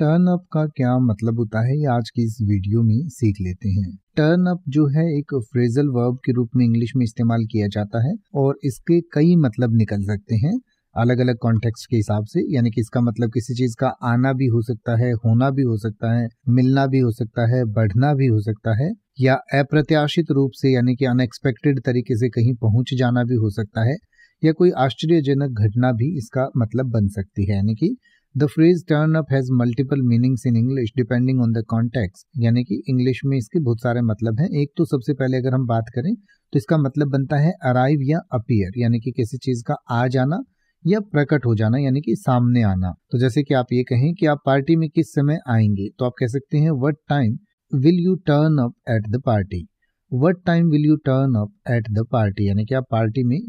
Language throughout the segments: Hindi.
टर्न अप का क्या मतलब होता है ये आज की इस वीडियो में सीख लेते हैं। टर्न अप जो है एक फ्रेजल वर्ब के रूप में इंग्लिश में इस्तेमाल किया जाता है और इसके कई मतलब निकल सकते हैं अलग अलग कॉन्टेक्स्ट के हिसाब से। यानी कि इसका मतलब किसी चीज का आना भी हो सकता है, होना भी हो सकता है, मिलना भी हो सकता है, बढ़ना भी हो सकता है, या अप्रत्याशित रूप से यानी कि अनएक्सपेक्टेड तरीके से कहीं पहुंच जाना भी हो सकता है, या कोई आश्चर्यजनक घटना भी इसका मतलब बन सकती है। यानी कि the phrase turn up has multiple meanings in English depending on the context. यानी कि इंग्लिश में इसके बहुत सारे मतलब हैं। एक तो सबसे पहले अगर हम बात करें तो इसका मतलब बनता है अराइव या अपीयर, यानी कि किसी चीज का आ जाना या प्रकट हो जाना, यानी कि सामने आना। तो जैसे कि आप ये कहें कि आप पार्टी में किस समय आएंगे, तो आप कह सकते हैं what time will U turn up at the party. What time will U turn up at the party, यानी कि आप पार्टी में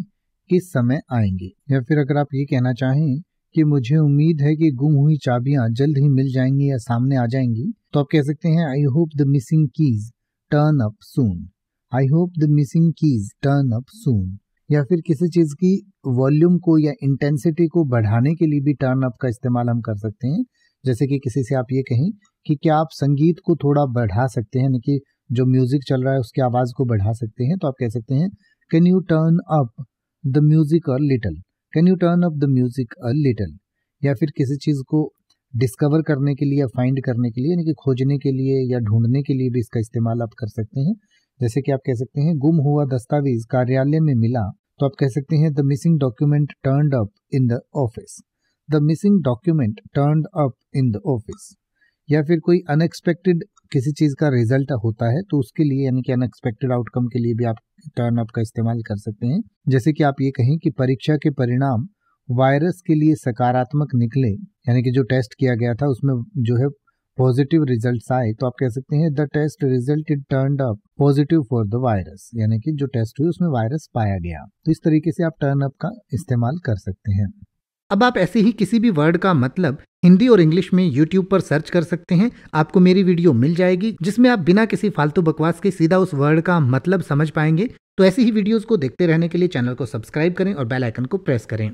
किस समय आएंगे। या फिर अगर आप ये कहना चाहें कि मुझे उम्मीद है कि गुम हुई चाबियां जल्द ही मिल जाएंगी या सामने आ जाएंगी, तो आप कह सकते हैं I hope the missing keys turn up soon. I hope the missing keys turn up सून। या फिर किसी चीज की वॉल्यूम को या इंटेंसिटी को बढ़ाने के लिए भी टर्न अप का इस्तेमाल हम कर सकते हैं। जैसे कि किसी से आप ये कहें कि क्या आप संगीत को थोड़ा बढ़ा सकते हैं, यानी कि जो म्यूजिक चल रहा है उसकी आवाज को बढ़ा सकते हैं, तो आप कह सकते हैं can U turn up the music a little. Can U turn up the music a little. या फिर किसी चीज को डिस्कवर करने के लिए या फाइंड करने के लिए, यानी कि खोजने के लिए या ढूंढने के लिए भी इसका इस्तेमाल आप कर सकते हैं। जैसे कि आप कह सकते हैं गुम हुआ दस्तावेज कार्यालय में मिला, तो आप कह सकते हैं the missing document turned up in the office. The missing document turned up in the office. या फिर कोई अनएक्सपेक्टेड किसी चीज का रिजल्ट होता है तो उसके लिए, यानी कि अनएक्सपेक्टेड आउटकम के लिए भी आप टर्न अप का इस्तेमाल कर सकते हैं। जैसे कि आप ये कहें कि परीक्षा के परिणाम वायरस के लिए सकारात्मक निकले, यानी कि जो टेस्ट किया गया था उसमें जो है पॉजिटिव रिजल्ट्स आए, तो आप कह सकते हैं the test resulted turned up positive for the virus, यानी कि जो टेस्ट हुई उसमें वायरस पाया गया। तो इस तरीके से आप टर्न अप का इस्तेमाल कर सकते हैं। अब आप ऐसे ही किसी भी वर्ड का मतलब हिंदी और इंग्लिश में YouTube पर सर्च कर सकते हैं। आपको मेरी वीडियो मिल जाएगी जिसमें आप बिना किसी फालतू बकवास के सीधा उस वर्ड का मतलब समझ पाएंगे। तो ऐसी ही वीडियोस को देखते रहने के लिए चैनल को सब्सक्राइब करें और बेल आइकन को प्रेस करें।